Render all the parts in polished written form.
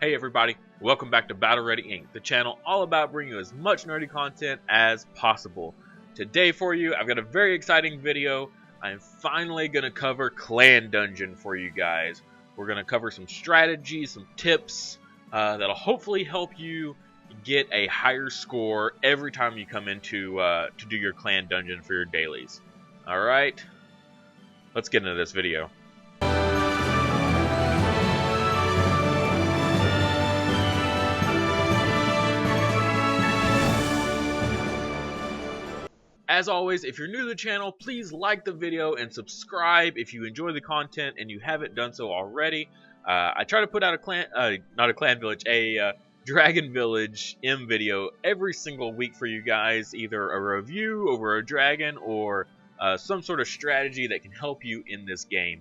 Hey everybody, welcome back to Battle Ready Inc., the channel all about bringing you as much nerdy content as possible. Today for you, I've got a very exciting video. I'm finally going to cover Clan Dungeon for you guys. We're going to cover some strategies, some tips that'll hopefully help you get a higher score every time you come into to do your Clan Dungeon for your dailies. Alright, let's get into this video. As always, if you're new to the channel, please like the video and subscribe if you enjoy the content and you haven't done so already. I try to put out a Dragon Village M video every single week for you guys, either a review over a dragon or some sort of strategy that can help you in this game.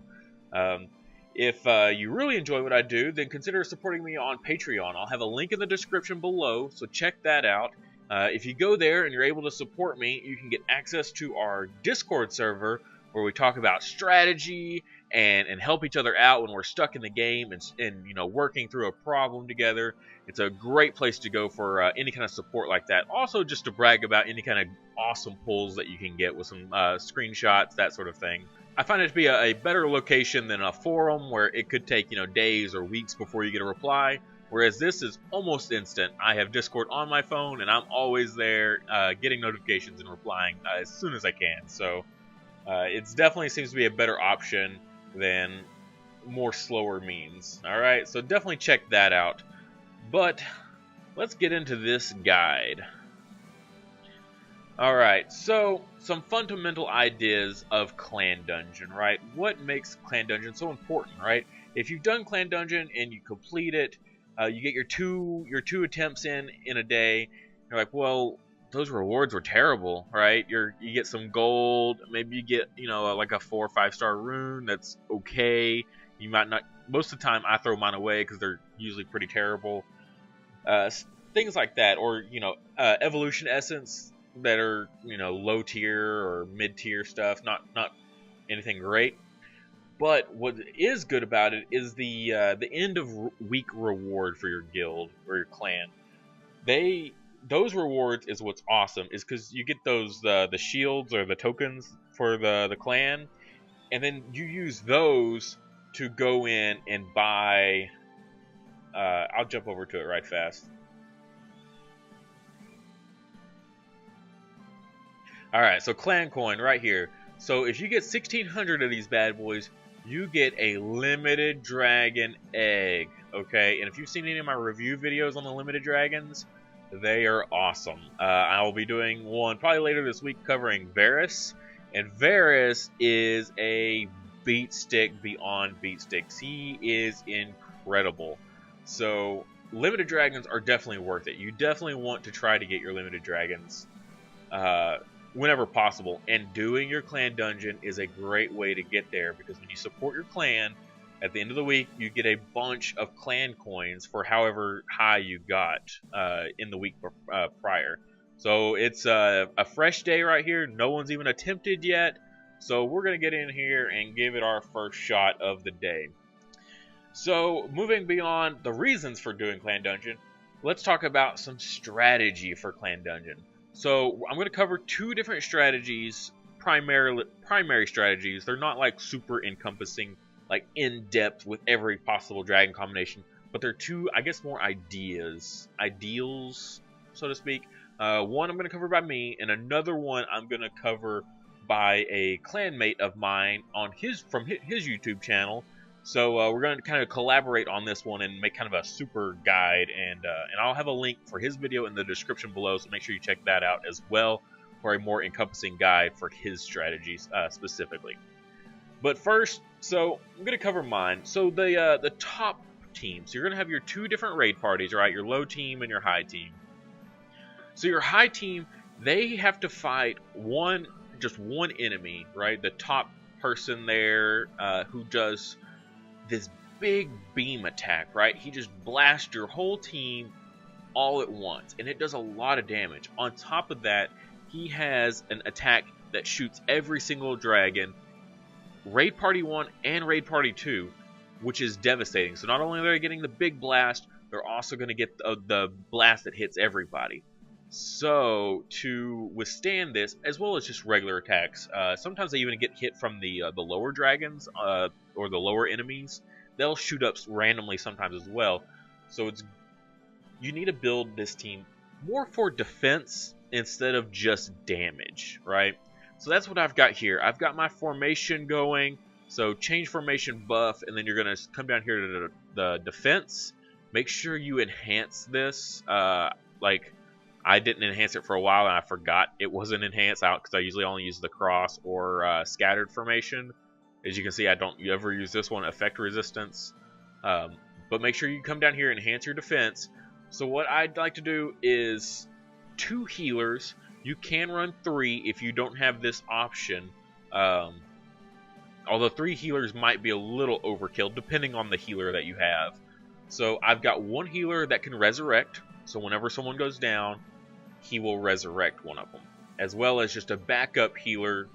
If you really enjoy what I do, then consider supporting me on Patreon. I'll have a link in the description below, so check that out. If you go there and you're able to support me, you can get access to our Discord server where we talk about strategy and help each other out when we're stuck in the game and you know, working through a problem together. It's a great place to go for any kind of support like that. Also, just to brag about any kind of awesome pulls that you can get with some screenshots, that sort of thing. I find it to be a better location than a forum where it could take, you know, days or weeks before you get a reply. Whereas this is almost instant. I have Discord on my phone, and I'm always there getting notifications and replying as soon as I can. So it definitely seems to be a better option than more slower means. Alright, so definitely check that out. But let's get into this guide. Alright, so some fundamental ideas of Clan Dungeon, right? What makes Clan Dungeon so important, right? If you've done Clan Dungeon and you complete it, you get your two attempts in a day. You're like, well, those rewards were terrible, right? You get some gold, maybe you get, you know, like a 4 or 5 star rune that's okay. You might not. Most of the time, I throw mine away because they're usually pretty terrible. Things like that, or you know, evolution essence that are, you know, low tier or mid tier stuff. Not anything great. But what is good about it is the end of week reward for your guild or your clan. Those rewards is what's awesome, is because you get those the shields or the tokens for the clan, and then you use those to go in and buy. I'll jump over to it right fast. All right, so clan coin right here. So if you get 1,600 of these bad boys, you get a limited dragon egg, okay? And if you've seen any of my review videos on the limited dragons, they are awesome. I will be doing one probably later this week covering Varus, and Varus is a beat stick beyond beat sticks. He is incredible. So limited dragons are definitely worth it. You definitely want to try to get your limited dragons whenever possible, and doing your clan dungeon is a great way to get there, because when you support your clan at the end of the week, you get a bunch of clan coins for however high you got in the week prior. So it's a fresh day right here. No one's even attempted yet, so we're gonna get in here and give it our first shot of the day. So moving beyond the reasons for doing clan dungeon, let's talk about some strategy for clan dungeon. So I'm going to cover two different strategies, primary strategies. They're not like super encompassing, like in depth with every possible dragon combination, but they're two, I guess, more ideals, so to speak. One I'm going to cover by me, and another one I'm going to cover by a clanmate of mine on from his YouTube channel. So we're going to kind of collaborate on this one and make kind of a super guide, and I'll have a link for his video in the description below, so make sure you check that out as well for a more encompassing guide for his strategies specifically. But first, so I'm going to cover mine. So the top team, so you're going to have your two different raid parties, right? Your low team and your high team. So your high team, they have to fight just one enemy, right? The top person there who does this big beam attack, right? He just blasts your whole team all at once, and it does a lot of damage. On top of that, he has an attack that shoots every single dragon, Raid Party 1 and Raid Party 2, which is devastating. So not only are they getting the big blast, they're also going to get the blast that hits everybody. So to withstand this, as well as just regular attacks, sometimes they even get hit from the lower dragons or the lower enemies. They'll shoot up randomly sometimes as well. So you need to build this team more for defense instead of just damage, right? So that's what I've got here. I've got my formation going. So change formation buff, and then you're going to come down here to the defense. Make sure you enhance this. Like, I didn't enhance it for a while, and I forgot it wasn't enhanced out because I usually only use the cross or scattered formation. As you can see, I don't ever use this one, effect resistance. But make sure you come down here and enhance your defense. So what I'd like to do is 2 healers. You can run 3 if you don't have this option. Although 3 healers might be a little overkill depending on the healer that you have. So I've got 1 healer that can resurrect. So whenever someone goes down, he will resurrect one of them. As well as just a backup healer.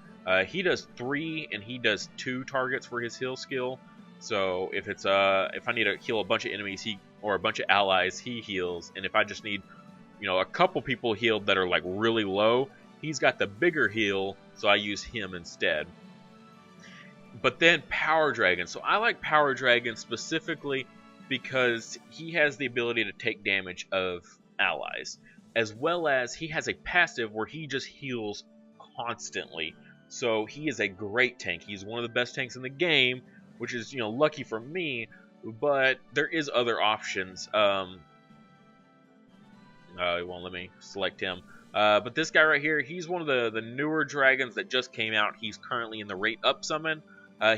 He does 3 and he does 2 targets for his heal skill. So if it's if I need to heal a bunch of enemies, or a bunch of allies, he heals. And if I just need, a couple people healed that are like really low, he's got the bigger heal, so I use him instead. But then Power Dragon. So I like Power Dragon specifically because he has the ability to take damage of allies, as well as he has a passive where he just heals constantly. So he is a great tank. He's one of the best tanks in the game, which is, lucky for me, but there is other options. It won't let me select him. But this guy right here, he's one of the newer dragons that just came out. He's currently in the rate up summon.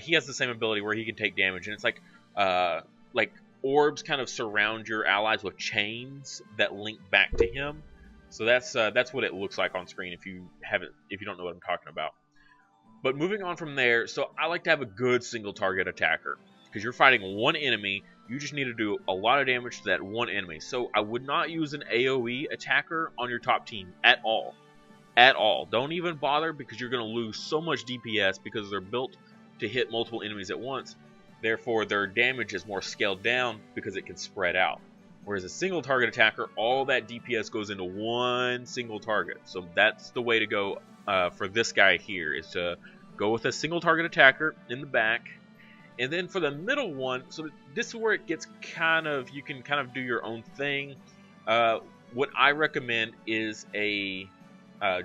He has the same ability where he can take damage, and it's like orbs kind of surround your allies with chains that link back to him. So that's what it looks like on screen if you don't know what I'm talking about. But moving on from there, so I like to have a good single target attacker because you're fighting one enemy. You just need to do a lot of damage to that one enemy. So I would not use an AoE attacker on your top team at all. At all. Don't even bother because you're going to lose so much DPS because they're built to hit multiple enemies at once. Therefore, their damage is more scaled down because it can spread out. Whereas a single target attacker, all that DPS goes into one single target. So that's the way to go for this guy here, is to go with a single target attacker in the back. And then for the middle one, so this is where it gets you can kind of do your own thing. What I recommend is a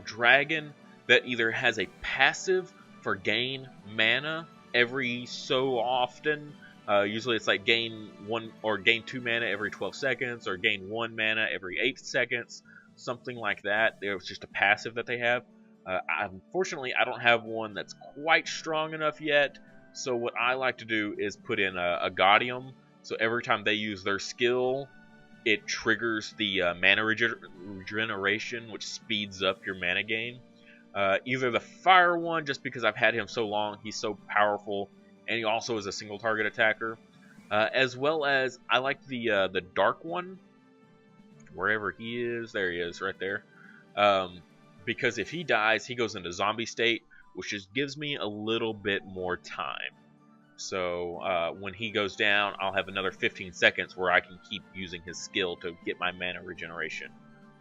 dragon that either has a passive for gain mana every so often. Usually it's like gain 1 or gain 2 mana every 12 seconds, or gain 1 mana every 8 seconds, something like that. It's just a passive that they have. Unfortunately, I don't have one that's quite strong enough yet. So what I like to do is put in a Gaudium. So every time they use their skill, it triggers the mana regeneration, which speeds up your mana gain. Either the fire one, just because I've had him so long, he's so powerful, and he also is a single target attacker. As well as I like the dark one, wherever he is. There he is, right there. Because if he dies, he goes into zombie state, which just gives me a little bit more time. So when he goes down, I'll have another 15 seconds where I can keep using his skill to get my mana regeneration.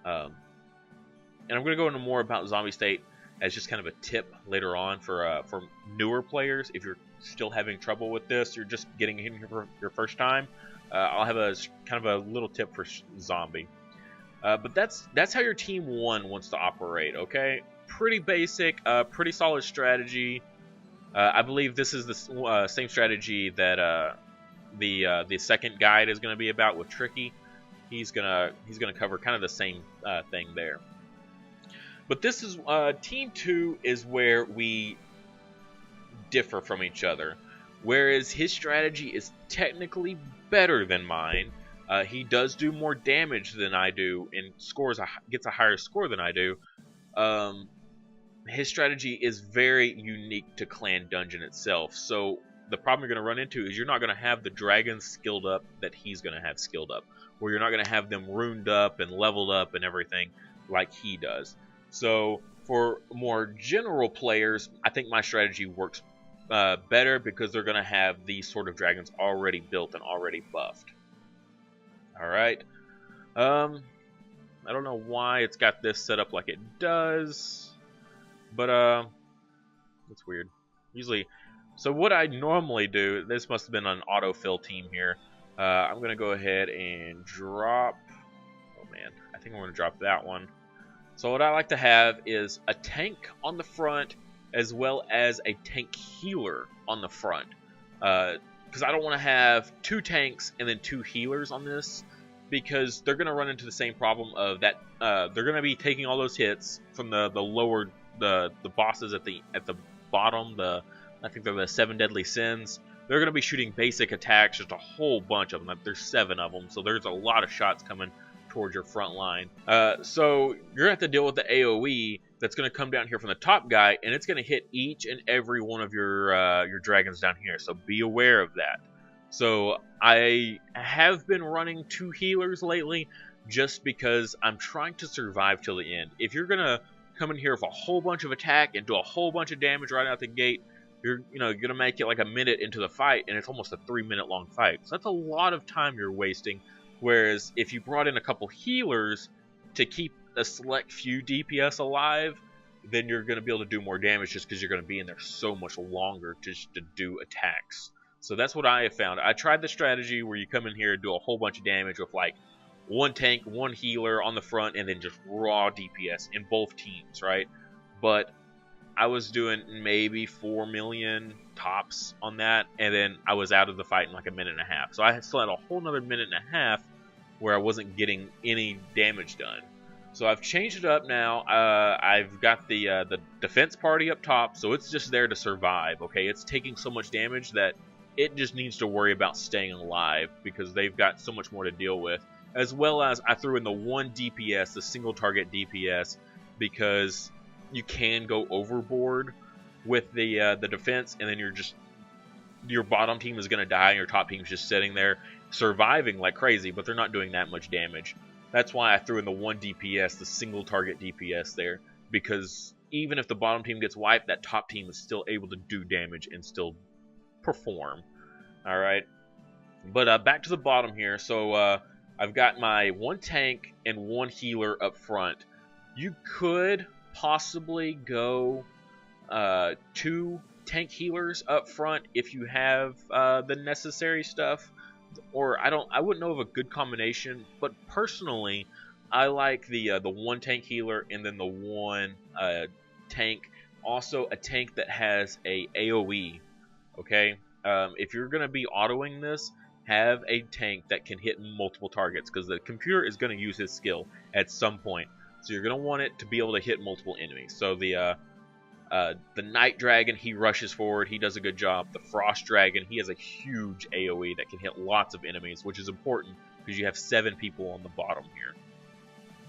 And I'm going to go into more about zombie state as just kind of a tip later on for newer players. If you're still having trouble with this, you're just getting in here for your first time, I'll have a kind of a little tip for zombie. But that's how your team 1 wants to operate, okay? Pretty basic, pretty solid strategy. I believe this is the same strategy that the second guide is going to be about with Tricky. He's gonna cover kind of the same thing there. But this is Team 2 is where we differ from each other. Whereas his strategy is technically better than mine. He does do more damage than I do and gets a higher score than I do. His strategy is very unique to Clan Dungeon itself. So the problem you're going to run into is you're not going to have the dragons skilled up that he's going to have skilled up. Or you're not going to have them runed up and leveled up and everything like he does. So for more general players, I think my strategy works better because they're going to have these sort of dragons already built and already buffed. Alright. Alright. I don't know why it's got this set up like it does. But, that's weird. Usually, so what I normally do, this must have been an autofill team here. I'm going to go ahead and drop, oh man, I think I'm going to drop that one. So what I like to have is a tank on the front as well as a tank healer on the front. Because I don't want to have 2 tanks and then 2 healers on this, because they're going to run into the same problem of that they're going to be taking all those hits from the lower the bosses at the bottom, I think they're the 7 deadly sins. They're going to be shooting basic attacks, just a whole bunch of them. There's 7 of them, so there's a lot of shots coming towards your front line. So you're going to have to deal with the AoE that's going to come down here from the top guy, and it's going to hit each and every one of your dragons down here. So be aware of that. So I have been running 2 healers lately, just because I'm trying to survive till the end. If you're going to come in here with a whole bunch of attack and do a whole bunch of damage right out the gate, you're gonna make it like a minute into the fight, and it's almost a 3-minute long fight. So that's a lot of time you're wasting. Whereas if you brought in a couple healers to keep a select few DPS alive, then you're gonna be able to do more damage, just because you're gonna be in there so much longer just to do attacks. So that's what I have found. I tried the strategy where you come in here and do a whole bunch of damage with like 1 tank, 1 healer on the front, and then just raw DPS in both teams, right? But I was doing maybe 4 million tops on that, and then I was out of the fight in like a minute and a half. So I still had a whole nother minute and a half where I wasn't getting any damage done. So I've changed it up now. I've got the defense party up top, so it's just there to survive, okay? It's taking so much damage that it just needs to worry about staying alive, because they've got so much more to deal with. As well as I threw in the 1 DPS, the single target DPS, because you can go overboard with the defense, and then your bottom team is going to die, and your top team's just sitting there surviving like crazy, but they're not doing that much damage. That's why I threw in the 1 DPS, the single target DPS there, because even if the bottom team gets wiped, that top team is still able to do damage and still perform. Alright, but back to the bottom here. So I've got my 1 tank and 1 healer up front. You could possibly go 2 tank healers up front if you have the necessary stuff, or I wouldn't know of a good combination, but personally I like the 1 tank healer and then the 1 tank, also a tank that has a AoE. Okay, if you're gonna be autoing this, have a tank that can hit multiple targets, because the computer is going to use his skill at some point. So you're going to want it to be able to hit multiple enemies. So the Night Dragon, he rushes forward, he does a good job. The Frost Dragon, he has a huge AoE that can hit lots of enemies, which is important because you have 7 people on the bottom here.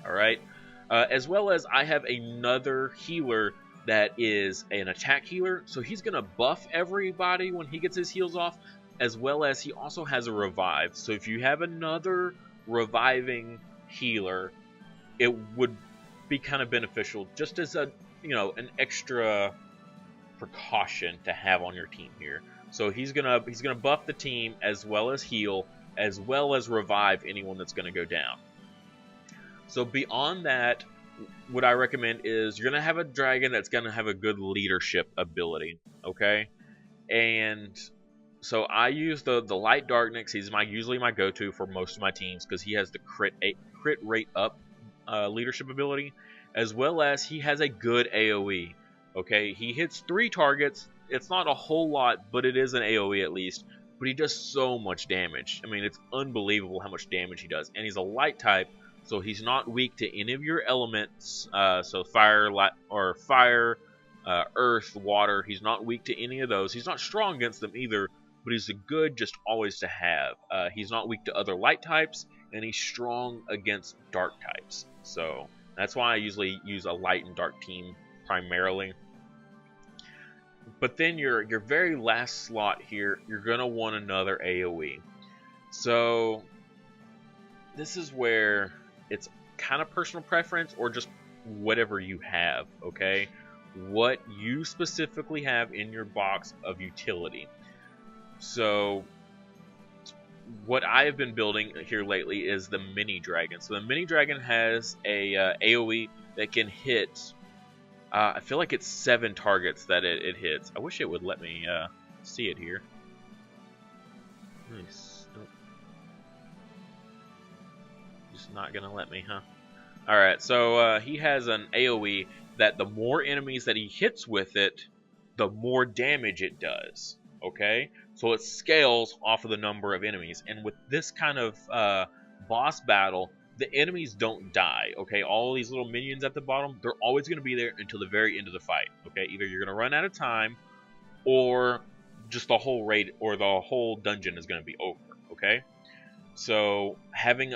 Alright, as well as I have another healer that is an attack healer, so he's going to buff everybody when he gets his heals off, as well as he also has a revive. So if you have another reviving healer, it would be kind of beneficial, just as a an extra precaution to have on your team here. So he's gonna buff the team as well as heal, as well as revive anyone that's gonna go down. So beyond that, what I recommend is you're gonna have a dragon that's gonna have a good leadership ability, okay? And so I use the Light Darknix. He's usually my go-to for most of my teams, because he has the crit rate up leadership ability, as well as he has a good AoE. Okay, he hits 3 targets. It's not a whole lot, but it is an AoE at least. But he does so much damage. I mean, it's unbelievable how much damage he does. And he's a light type, so he's not weak to any of your elements. So fire, earth, water. He's not weak to any of those. He's not strong against them either, but he's a good just always to have. He's not weak to other light types, and he's strong against dark types. So that's why I usually use a light and dark team primarily. But then your very last slot here, you're going to want another AoE. So this is where it's kind of personal preference, or just whatever you have, okay? What you specifically have in your box of utility. So what I have been building here lately is the mini dragon. So the mini dragon has a AOE that can hit. I feel like it's 7 targets that it hits. I wish it would let me see it here. Nice. Nope. Just not gonna let me, huh? All right. So he has an AOE that the more enemies that he hits with it, the more damage it does. Okay, so it scales off of the number of enemies, and with this kind of boss battle, the enemies don't die. Okay, all these little minions at the bottom, they're always going to be there until the very end of the fight. Okay, either you're going to run out of time, or just the whole raid or the whole dungeon is going to be over. Okay, so having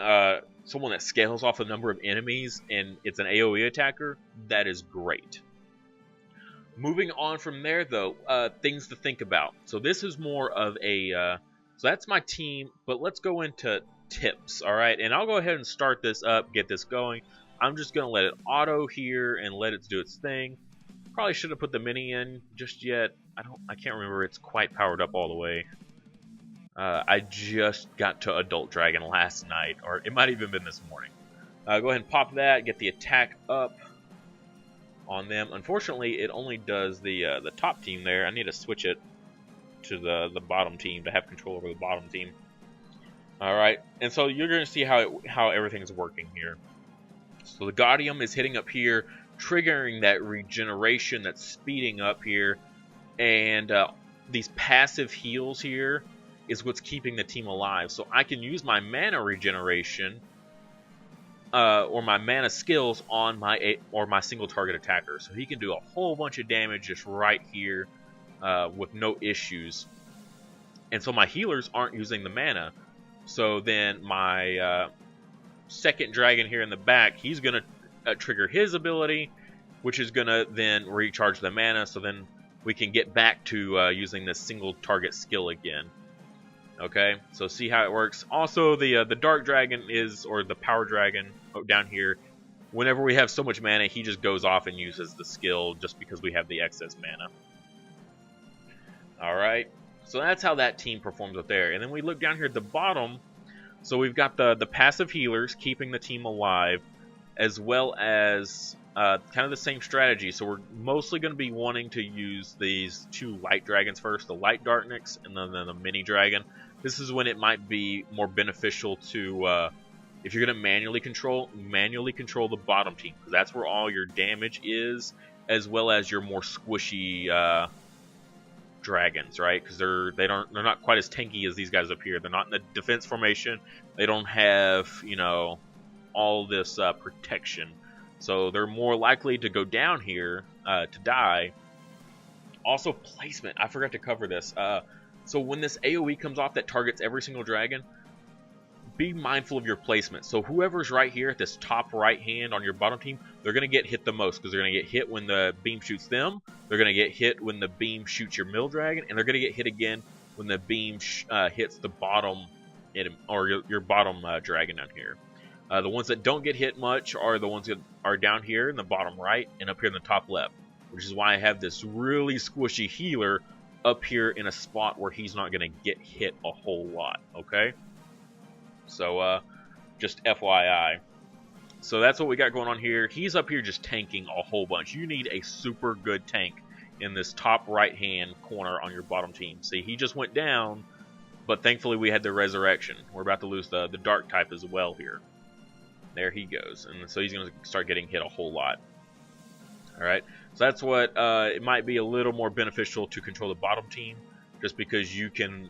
someone that scales off the number of enemies and it's an AOE attacker, that is great. Moving on from there, though, things to think about. So this is more of a, so that's my team, but let's go into tips, all right? And I'll go ahead and start this up, get this going. I'm just going to let it auto here and let it do its thing. Probably should have put the mini in just yet. I can't remember it's quite powered up all the way. I just got to Adult Dragon last night, or it might have even been this morning. Go ahead and pop that, get the attack up on them. Unfortunately, it only does the top team there. I need to switch it to the bottom team to have control over the bottom team. All right, and so you're going to see how everything's working here. So the Gaudium is hitting up here, triggering that regeneration, that's speeding up here, and these passive heals here is what's keeping the team alive. So I can use my mana regeneration or my mana skills on my single target attacker, so he can do a whole bunch of damage just right here with no issues. And so my healers aren't using the mana, so then my second dragon here in the back, he's gonna trigger his ability, which is gonna then recharge the mana, so then we can get back to using this single target skill again. Okay, so see how it works. Also, the Dark Dragon or the Power Dragon down here, whenever we have so much mana, he just goes off and uses the skill just because we have the excess mana. Alright, so that's how that team performs up there. And then we look down here at the bottom, so we've got the passive healers keeping the team alive, as well as kind of the same strategy. So we're mostly going to be wanting to use these 2 light dragons first, the Light Darknix and then the mini dragon. This is when it might be more beneficial to, if you're going to manually control the bottom team, because that's where all your damage is, as well as your more squishy dragons, right? Because they're not quite as tanky as these guys up here. They're not in the defense formation. They don't have, you know, all this protection, so they're more likely to go down here to die. Also, placement. I forgot to cover this. So when this AoE comes off that targets every single dragon, be mindful of your placement. So whoever's right here at this top right hand on your bottom team, they're going to get hit the most, because they're going to get hit when the beam shoots them, they're going to get hit when the beam shoots your middle dragon, and they're going to get hit again when the beam hits the bottom, or your bottom dragon down here. The ones that don't get hit much are the ones that are down here in the bottom right and up here in the top left, which is why I have this really squishy healer up here in a spot where he's not going to get hit a whole lot, okay? So, just FYI. So that's what we got going on here. He's up here just tanking a whole bunch. You need a super good tank in this top right-hand corner on your bottom team. See, he just went down, but thankfully we had the resurrection. We're about to lose the dark type as well here. There he goes. And so he's going to start getting hit a whole lot. Alright, so that's what, it might be a little more beneficial to control the bottom team, just because you can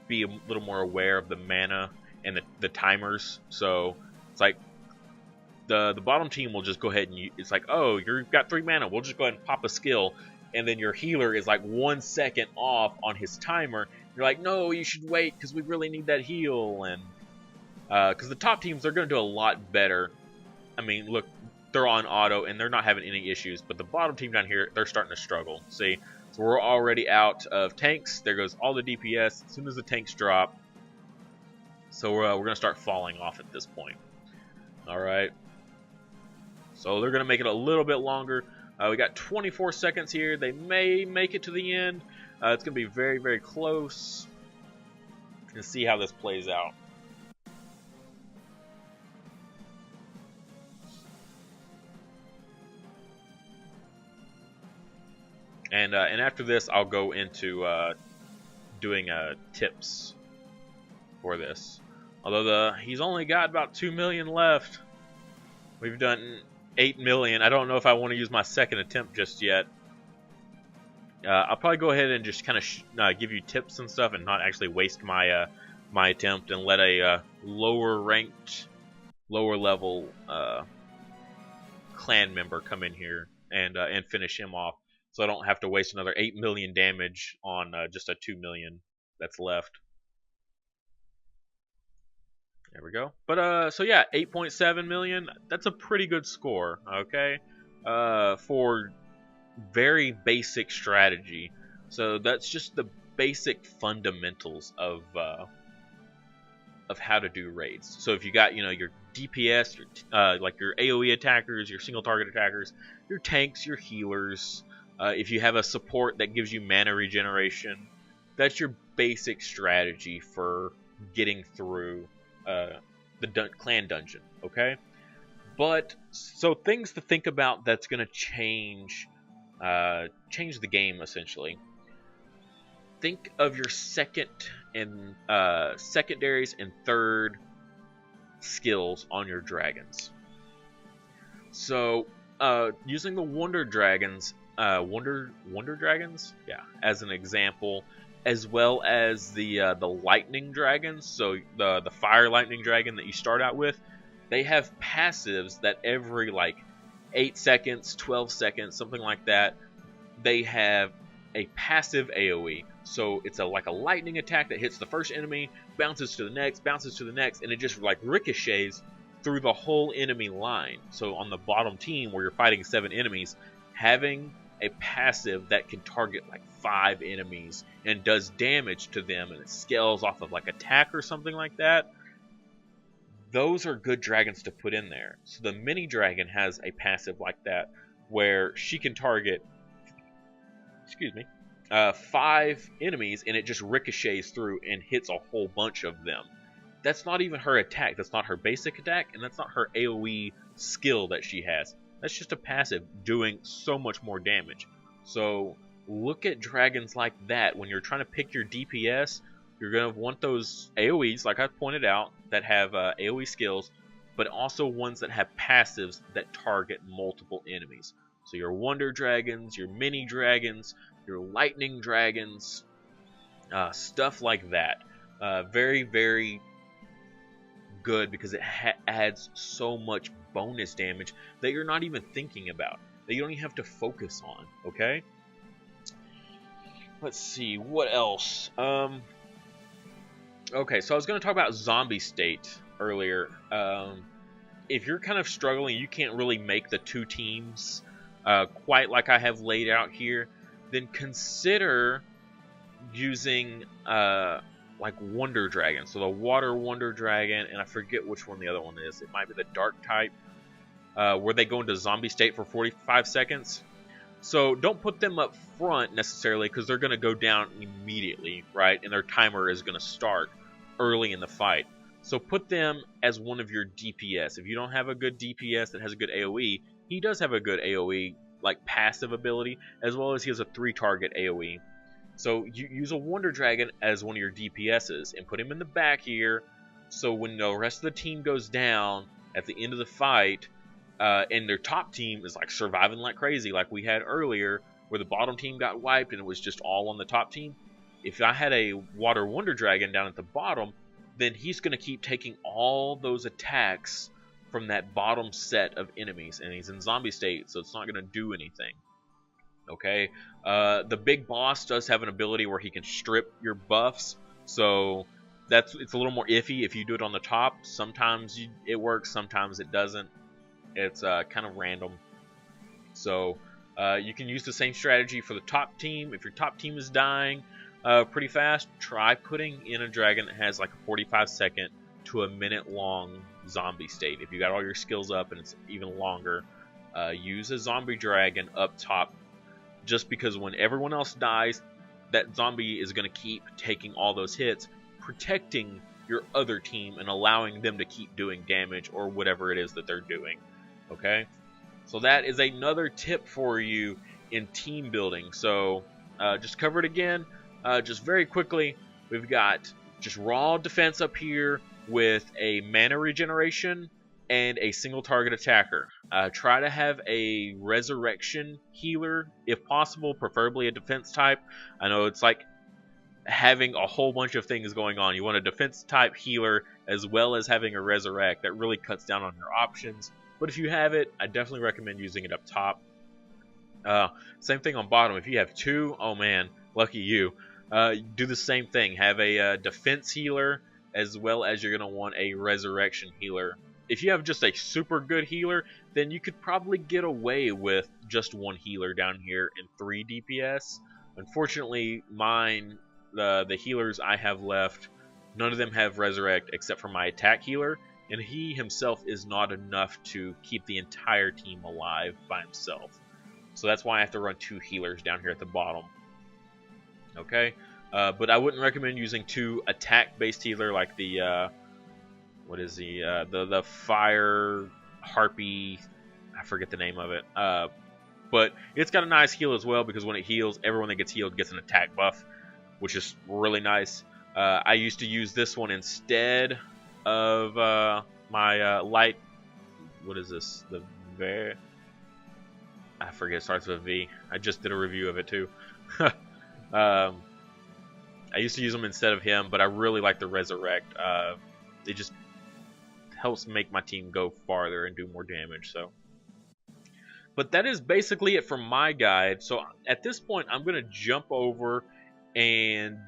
be a little more aware of the mana and the timers. So it's like the bottom team will just go ahead and it's like, oh, you've got 3 mana, we'll just go ahead and pop a skill, and then your healer is like 1 second off on his timer. You're like, no, you should wait because we really need that heal. And because the top teams, they're going to do a lot better. I mean, look, they're on auto and they're not having any issues, but the bottom team down here, they're starting to struggle. See, so we're already out of tanks. There goes all the DPS as soon as the tanks drop. So we're going to start falling off at this point. Alright. So they're going to make it a little bit longer. We got 24 seconds here. They may make it to the end. It's going to be very, very close. and see how this plays out. And after this, I'll go into doing tips for this. Although he's only got about 2 million left. We've done 8 million. I don't know if I want to use my second attempt just yet. I'll probably go ahead and just kind of give you tips and stuff, and not actually waste my my attempt, and let a lower ranked, lower level clan member come in here and finish him off, so I don't have to waste another 8 million damage on just a 2 million that's left. There we go. But so yeah, 8.7 million. That's a pretty good score. Okay, for very basic strategy. So that's just the basic fundamentals of how to do raids. So if you got, you know, your DPS, like your AoE attackers, your single target attackers, your tanks, your healers, if you have a support that gives you mana regeneration, that's your basic strategy for getting through the clan dungeon. Okay, but so things to think about that's going to change the game essentially. Think of your second and secondaries and third skills on your dragons. So using the Wonder Dragons, Wonder Dragons, yeah, as an example, as well as the Lightning Dragons. So the Fire Lightning Dragon that you start out with, they have passives that every like 8 seconds, 12 seconds, something like that, they have a passive AoE. So it's like a lightning attack that hits the first enemy, bounces to the next, and it just like ricochets through the whole enemy line. So on the bottom team where you're fighting 7 enemies, having a passive that can target like 5 enemies and does damage to them, and it scales off of like attack or something like that, those are good dragons to put in there. So the mini dragon has a passive like that where she can target 5 enemies, and it just ricochets through and hits a whole bunch of them. That's not even her attack. That's not her basic attack, and that's not her AoE skill that she has. That's just a passive doing so much more damage. So look at dragons like that. When you're trying to pick your DPS, you're going to want those AoEs, like I pointed out, that have AoE skills, but also ones that have passives that target multiple enemies. So your Wonder Dragons, your Mini Dragons, your Lightning Dragons, stuff like that. Very, very good, because it adds so much bonus damage that you're not even thinking about, that you don't even have to focus on. Okay? Let's see, what else? Okay, so I was going to talk about Zombie State earlier. If you're kind of struggling, you can't really make the 2 teams quite like I have laid out here, then consider using like Wonder Dragon. So the Water Wonder Dragon, and I forget which one the other one is. It might be the Dark type, where they go into Zombie State for 45 seconds. So don't put them up front necessarily, because they're going to go down immediately, right? And their timer is going to start early in the fight. So put them as one of your DPS. If you don't have a good DPS that has a good AoE, he does have a good AoE, like passive ability, as well as he has a 3-target AoE. So you use a Wonder Dragon as one of your DPSs and put him in the back here, so when the rest of the team goes down at the end of the fight, and their top team is like surviving like crazy, like we had earlier, where the bottom team got wiped and it was just all on the top team. If I had a Water Wonder Dragon down at the bottom, then he's going to keep taking all those attacks from that bottom set of enemies, and he's in Zombie State, so it's not going to do anything. Okay, the big boss does have an ability where he can strip your buffs, so it's a little more iffy if you do it on the top. Sometimes it works, sometimes it doesn't. It's kind of random. So you can use the same strategy for the top team. If your top team is dying pretty fast, try putting in a dragon that has like a 45-second to a minute-long Zombie State. If you got all your skills up and it's even longer, use a zombie dragon up top, just because when everyone else dies, that zombie is going to keep taking all those hits, protecting your other team and allowing them to keep doing damage or whatever it is that they're doing. Okay, so that is another tip for you in team building. So just cover it again, just very quickly. We've got just raw defense up here with a mana regeneration and a single target attacker. Try to have a resurrection healer if possible, preferably a defense type. I know it's like having a whole bunch of things going on. You want a defense type healer as well as having a resurrect. That really cuts down on your options. But if you have it, I definitely recommend using it up top. Same thing on bottom. If you have two, oh man, lucky you. Do the same thing. Have a defense healer as well as you're going to want a resurrection healer. If you have just a super good healer, then you could probably get away with just one healer down here in 3 DPS. Unfortunately, mine, the healers I have left, none of them have resurrect except for my attack healer, and he himself is not enough to keep the entire team alive by himself. So that's why I have to run 2 healers down here at the bottom. Okay, but I wouldn't recommend using 2 attack-based healer like the what is the fire harpy? I forget the name of it. But it's got a nice heal as well because when it heals, everyone that gets healed gets an attack buff, which is really nice. I used to use this one instead of my light. What is this? I forget. It starts with a V. I just did a review of it too. I used to use them instead of him, but I really like the resurrect. It just helps make my team go farther and do more damage. So, but that is basically it for my guide. So at this point, I'm gonna jump over and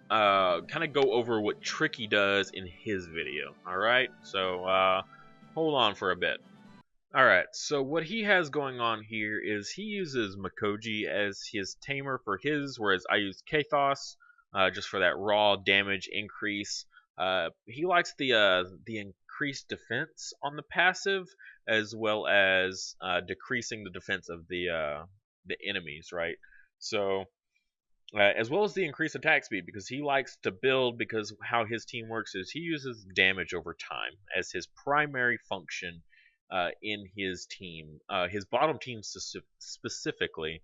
kind of go over what Tricky does in his video. All right, so hold on for a bit. All right, so what he has going on here is he uses Mikoji as his tamer for his, whereas I use Kathos just for that raw damage increase. He likes the increased defense on the passive, as well as decreasing the defense of the enemies, right? So, as well as the increased attack speed, because he likes to build, because how his team works is he uses damage over time as his primary function in his team, his bottom team specifically.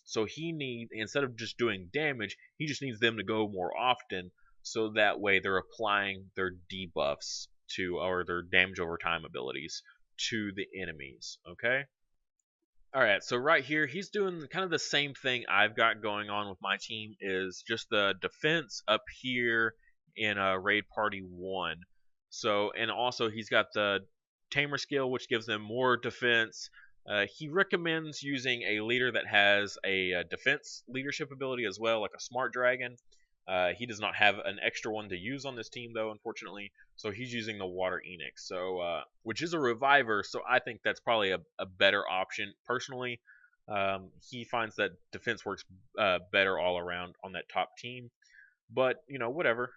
So he needs, instead of just doing damage, he just needs them to go more often, so that way they're applying their debuffs to, or their damage over time abilities to the enemies. Okay. Alright, so right here, he's doing kind of the same thing I've got going on with my team, is just the defense up here in Raid Party 1. So, and also he's got the Tamer skill, which gives them more defense. He recommends using a leader that has a defense leadership ability as well, like a Smart Dragon. He does not have an extra one to use on this team, though, unfortunately. So he's using the Water Enix, so which is a reviver. So I think that's probably a better option personally. He finds that defense works better all around on that top team. But you know, whatever.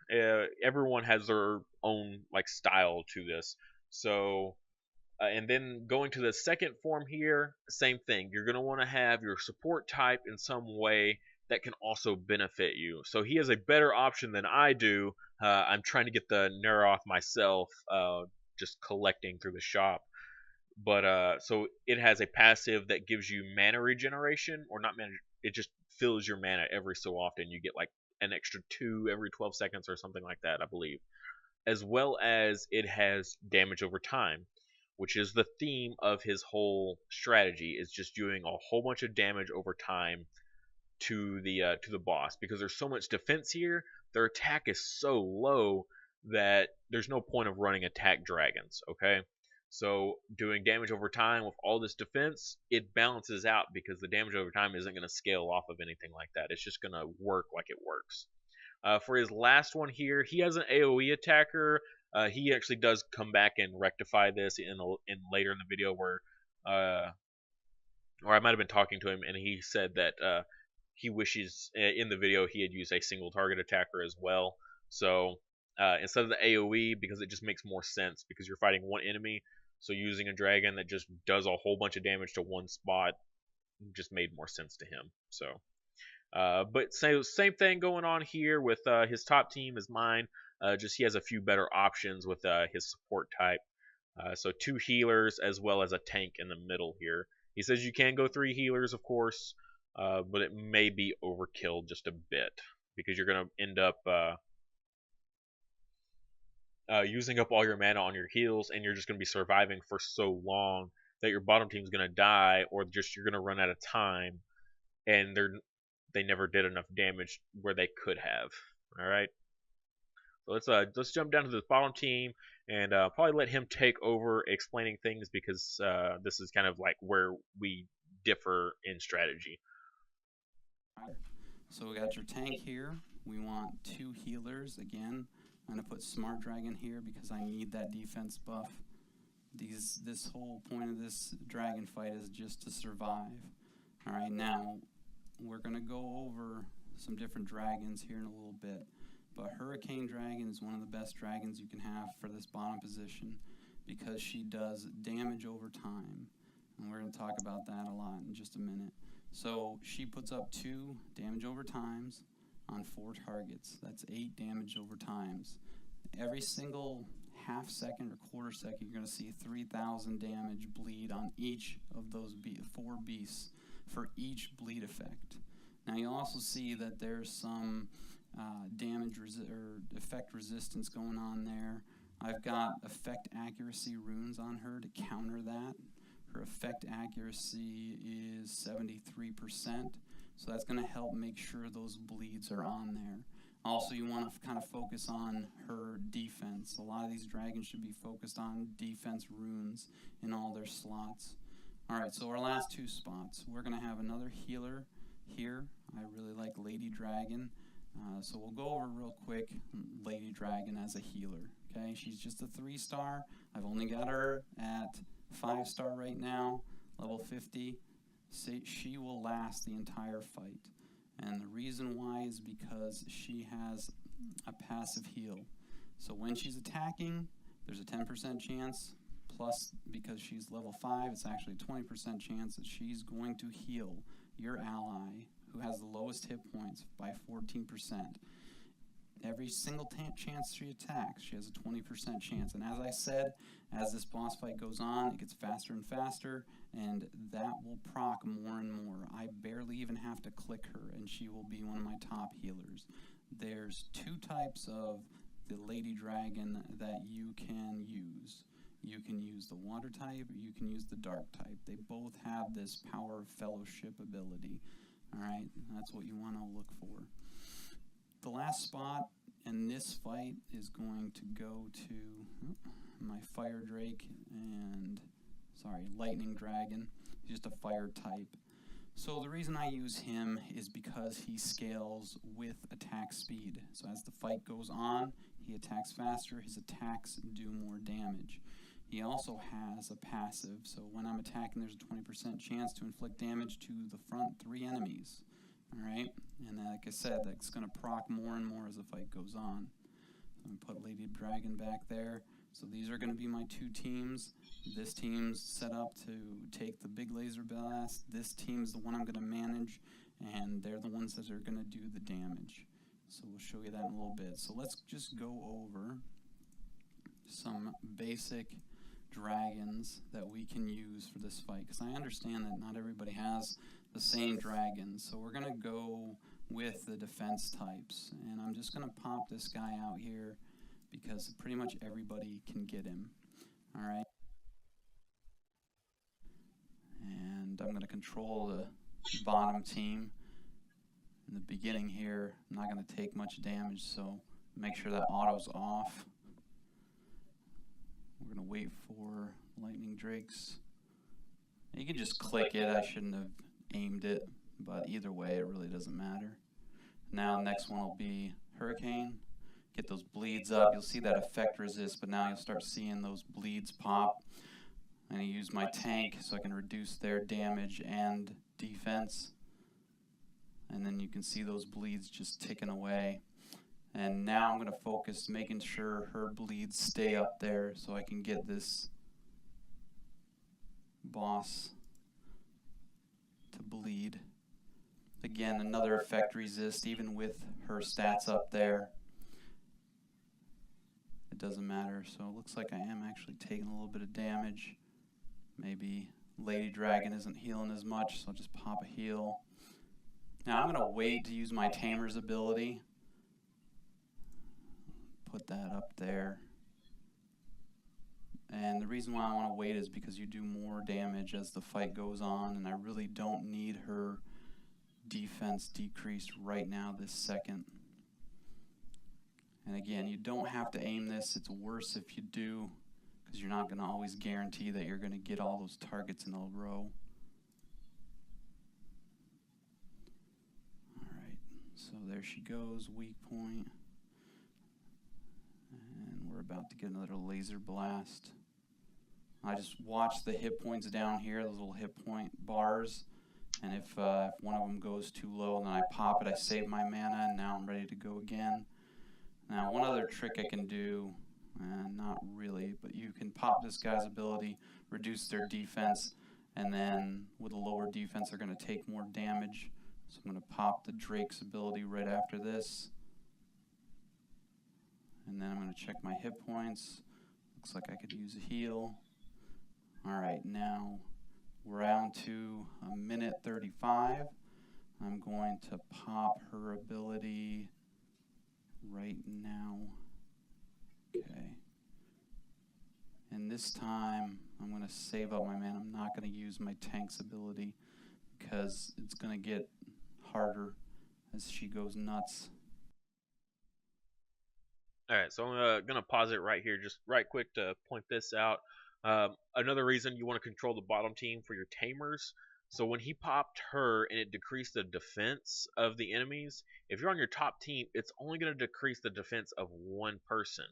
Everyone has their own like style to this. So. And then going to the second form here, same thing. You're going to want to have your support type in some way that can also benefit you. So he has a better option than I do. I'm trying to get the Neroth myself, just collecting through the shop. But so it has a passive that gives you mana regeneration, or not mana, it just fills your mana every so often. You get like an extra 2 every 12 seconds or something like that, I believe. As well as it has damage over time, which is the theme of his whole strategy, is just doing a whole bunch of damage over time to the boss, because there's so much defense here. Their attack is so low that there's no point of running attack dragons. Okay, so doing damage over time with all this defense, it balances out, because the damage over time isn't going to scale off of anything like that. It's just going to work like it works. For his last one here, he has an AoE attacker. He actually does come back and rectify this in later in the video, where or I might have been talking to him, and he said that he wishes in the video he had used a single target attacker as well. So instead of the AoE, because it just makes more sense, because you're fighting one enemy, so using a dragon that just does a whole bunch of damage to one spot just made more sense to him. So But same thing going on here with his top team as mine. Just he has a few better options with his support type. So 2 healers as well as a tank in the middle here. He says you can go 3 healers, of course, but it may be overkill just a bit because you're going to end up using up all your mana on your heals, and you're just going to be surviving for so long that your bottom team's going to die, or just you're going to run out of time, and they never did enough damage where they could have. All right. So let's jump down to the bottom team and probably let him take over explaining things because this is kind of like where we differ in strategy. So we got your tank here. We want 2 healers again. I'm going to put Smart Dragon here because I need that defense buff. This whole point of this dragon fight is just to survive. Alright, now we're going to go over some different dragons here in a little bit. But Hurricane Dragon is one of the best dragons you can have for this bottom position because she does damage over time. And we're going to talk about that a lot in just a minute. So she puts up 2 damage over times on 4 targets. That's 8 damage over times. Every single half second or quarter second, you're going to see 3,000 damage bleed on each of those 4 beasts for each bleed effect. Now you'll also see that there's some damage or effect resistance going on there. I've got effect accuracy runes on her to counter that. Her effect accuracy is 73%, so that's going to help make sure those bleeds are on there. Also, you want to kind of focus on her defense. A lot of these dragons should be focused on defense runes in all their slots. Alright, so our last 2 spots. We're going to have another healer here. I really like Lady Dragon. So we'll go over real quick Lady Dragon as a healer. Okay, she's just a 3-star. I've only got her at 5-star right now, level 50. She will last the entire fight. And the reason why is because she has a passive heal. So when she's attacking, there's a 10% chance, plus because she's level 5, it's actually a 20% chance that she's going to heal your ally who has the lowest hit points by 14%. Every single chance she attacks, she has a 20% chance. And as I said, as this boss fight goes on, it gets faster and faster, and that will proc more and more. I barely even have to click her, and she will be one of my top healers. There's 2 types of the Lady Dragon that you can use. You can use the water type, or you can use the dark type. They both have this power of fellowship ability. Alright, that's what you want to look for. The last spot in this fight is going to go to my Fire Drake and, Lightning Dragon. He's just a fire type. So the reason I use him is because he scales with attack speed. So as the fight goes on, he attacks faster, his attacks do more damage. He also has a passive, so when I'm attacking, there's a 20% chance to inflict damage to the front 3 enemies. Alright, and like I said, that's going to proc more and more as the fight goes on. I'm going to put Lady Dragon back there. So these are going to be my 2 teams. This team's set up to take the big laser blast. This team's the one I'm going to manage, and they're the ones that are going to do the damage. So we'll show you that in a little bit. So let's just go over some basic dragons that we can use for this fight, because I understand that not everybody has the same dragons. So we're going to go with the defense types, and I'm just going to pop this guy out here because pretty much everybody can get him. Alright, and I'm going to control the bottom team. In the beginning here, I'm not going to take much damage, so make sure that auto's off. We're going to wait for Lightning Drakes. You can just click it. I shouldn't have aimed it, but either way, it really doesn't matter. Now, next one will be Hurricane. Get those bleeds up. You'll see that effect resist, but now you'll start seeing those bleeds pop. I'm going to use my tank so I can reduce their damage and defense. And then you can see those bleeds just ticking away. And now I'm going to focus making sure her bleeds stay up there so I can get this boss to bleed. Again, another effect resist, even with her stats up there. It doesn't matter. So it looks like I am actually taking a little bit of damage. Maybe Lady Dragon isn't healing as much, so I'll just pop a heal. Now I'm going to wait to use my Tamer's ability. Put that up there. And the reason why I want to wait is because you do more damage as the fight goes on, and I really don't need her defense decreased right now this second. And again, you don't have to aim this. It's worse if you do, because you're not going to always guarantee that you're going to get all those targets in a row. Alright, so there she goes, weak point. And we're about to get another laser blast. I just watch the hit points down here, those little hit point bars. And if one of them goes too low, then I pop it, I save my mana, and now I'm ready to go again. Now, one other trick I can do, not really, but you can pop this guy's ability, reduce their defense, and then with a lower defense, they're going to take more damage. So I'm going to pop the Drake's ability right after this. And then I'm going to check my hit points. Looks like I could use a heal. Alright, now we're down to 1:35. I'm going to pop her ability right now. Okay. And this time, I'm going to save up my mana. I'm not going to use my tank's ability because it's going to get harder as she goes nuts. Alright, so I'm going to pause it right here, just right quick to point this out. Another reason you want to control the bottom team for your Tamers. So when he popped her and it decreased the defense of the enemies, if you're on your top team, it's only going to decrease the defense of one person.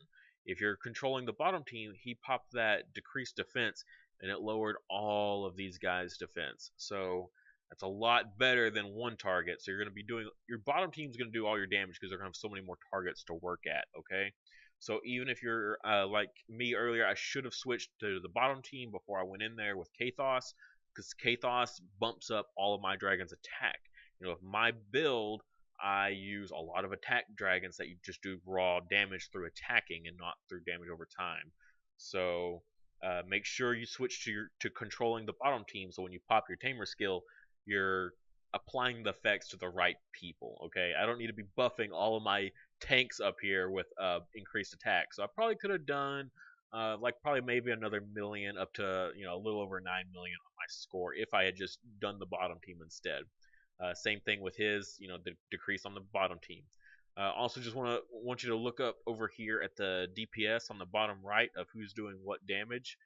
If you're controlling the bottom team, he popped that decreased defense and it lowered all of these guys' defense. So that's a lot better than one target. So you're going to be doing, your bottom team's going to do all your damage because they're going to have so many more targets to work at, okay? So even if you're like me earlier, I should have switched to the bottom team before I went in there with Kathos, because Kathos bumps up all of my dragons' attack. You know, if my build, I use a lot of attack dragons that you just do raw damage through attacking and not through damage over time. So make sure you switch to controlling the bottom team, so when you pop your Tamer skill, you're applying the effects to the right people. Okay, I don't need to be buffing all of my tanks up here with increased attack. So I probably could have done like probably maybe another million up to a little over 9 million on my score if I had just done the bottom team instead. Same thing with his the decrease on the bottom team. Also just want you to look up over here at the DPS on the bottom right of who's doing what damage.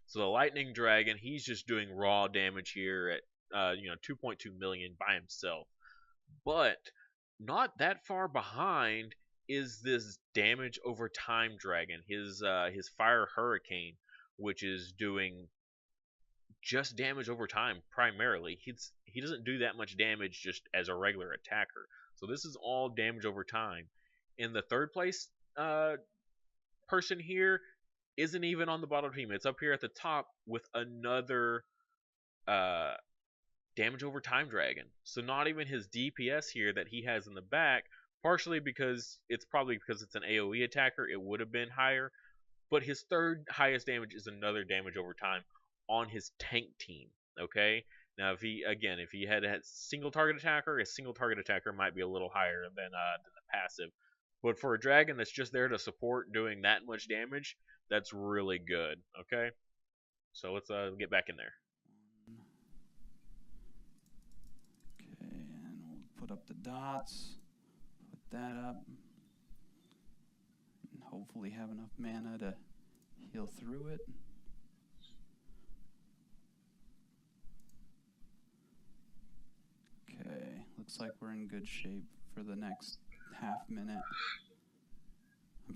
So the Lightning Dragon, he's just doing raw damage here at 2.2 million by himself. But not that far behind is this damage over time dragon, his Fire Hurricane, which is doing just damage over time primarily. He doesn't do that much damage just as a regular attacker. So this is all damage over time. In the third place person here isn't even on the bottom team. It's up here at the top with another damage over time dragon. So not even his DPS here that he has in the back, partially because it's an AoE attacker, it would have been higher, but his third highest damage is another damage over time on his tank team. Okay, now if he had a single target attacker, a single target attacker might be a little higher than the passive, but for a dragon that's just there to support doing that much damage, that's really good. Okay, so let's get back in there. And we'll put up the dots, put that up, and hopefully have enough mana to heal through it. Okay, looks like we're in good shape for the next half minute.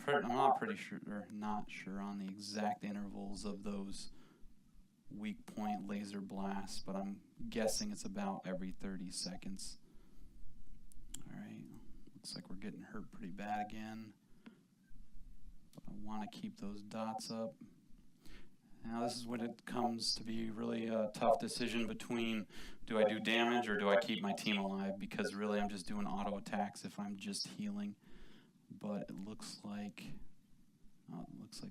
I'm not sure on the exact intervals of those weak point laser blasts, but I'm guessing it's about every 30 seconds. Alright, looks like we're getting hurt pretty bad again. But I want to keep those dots up. Now this is when it comes to be really a tough decision between, do I do damage or do I keep my team alive? Because really I'm just doing auto attacks if I'm just healing. But it looks like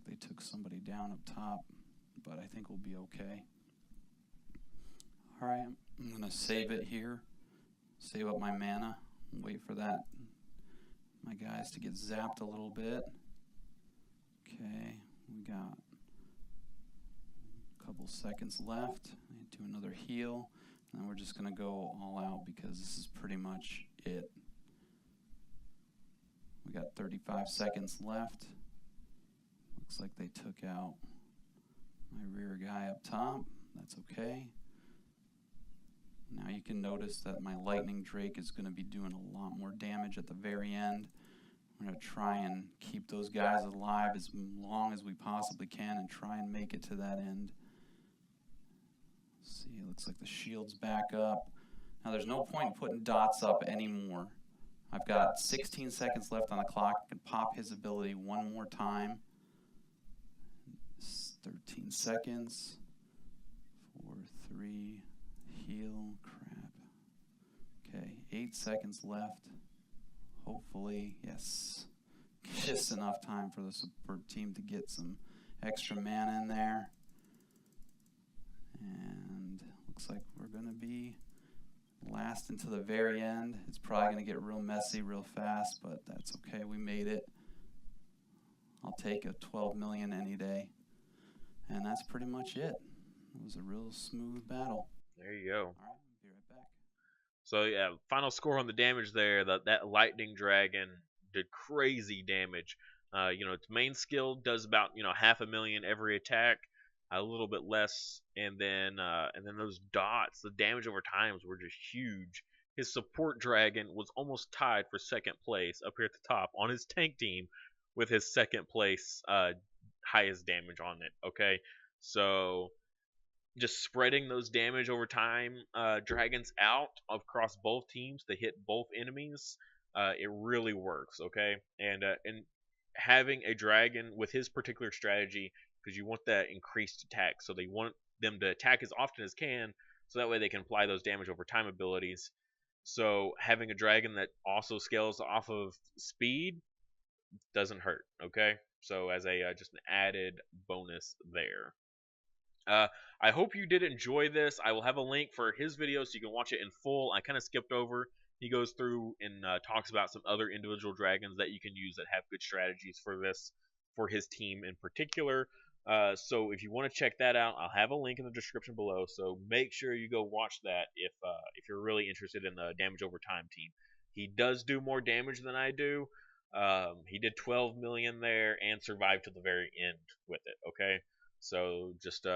they took somebody down up top, but I think we'll be okay. All right, I'm gonna save it here, save up my mana, wait for my guys to get zapped a little bit. Okay, we got a couple seconds left. Do another heal, and then we're just gonna go all out because this is pretty much it. We got 35 seconds left. Looks like they took out my rear guy up top. That's okay. Now you can notice that my Lightning Drake is going to be doing a lot more damage at the very end. We're going to try and keep those guys alive as long as we possibly can and try and make it to that end. Let's see, it looks like the shield's back up. Now there's no point in putting dots up anymore. I've got 16 seconds left on the clock. I can pop his ability one more time. 13 seconds. 4, 3, heal, crap. Okay, 8 seconds left. Hopefully, yes, just enough time for the support team to get some extra mana in there. And looks like we're going to be last until the very end. It's probably going to get real messy real fast, but that's okay. We made it. I'll take a 12 million any day. And that's pretty much it. It was a real smooth battle. There you go. All right, I'll be right back. So yeah, final score on the damage there. That Lightning Dragon did crazy damage. Its main skill does about 500,000 every attack, a little bit less, and then those dots, the damage over times were just huge. His support dragon was almost tied for second place up here at the top on his tank team with his second place highest damage on it. Okay, so just spreading those damage over time dragons out across both teams to hit both enemies, it really works. Okay, and having a dragon with his particular strategy, because you want that increased attack, so they want them to attack as often as can, so that way they can apply those damage over time abilities. So having a dragon that also scales off of speed doesn't hurt. Okay, so as a just an added bonus there. I hope you did enjoy this. I will have a link for his video so you can watch it in full. I kind of skipped over. He goes through and talks about some other individual dragons that you can use that have good strategies for this, for his team in particular. So if you want to check that out, I'll have a link in the description below. So make sure you go watch that if you're really interested in the damage over time team. He does do more damage than I do. He did 12 million there and survived to the very end with it. Okay, so just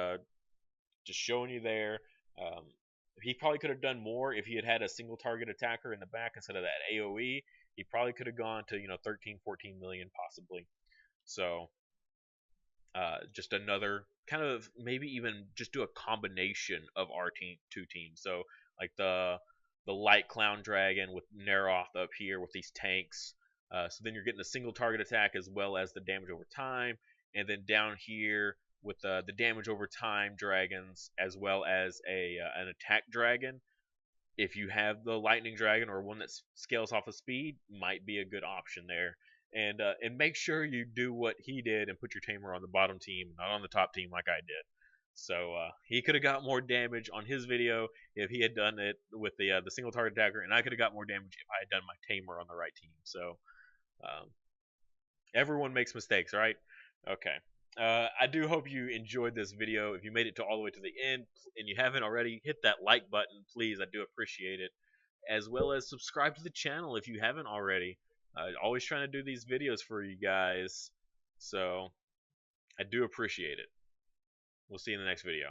showing you there. He probably could have done more if he had had a single target attacker in the back instead of that AoE. He probably could have gone to 13, 14 million possibly. So just another kind of, maybe even just do a combination of our two teams. So like the light clown dragon with Neroth up here with these tanks. So then you're getting a single target attack as well as the damage over time, and then down here with the damage over time dragons as well as an attack dragon. If you have the lightning dragon or one that scales off of speed, might be a good option there. And make sure you do what he did and put your tamer on the bottom team, not on the top team like I did. So he could have got more damage on his video if he had done it with the single target attacker, and I could have got more damage if I had done my tamer on the right team. So everyone makes mistakes, right? Okay. I do hope you enjoyed this video. If you made it all the way to the end and you haven't already, hit that like button, please. I do appreciate it. As well as subscribe to the channel if you haven't already. Always trying to do these videos for you guys. So I do appreciate it. We'll see you in the next video.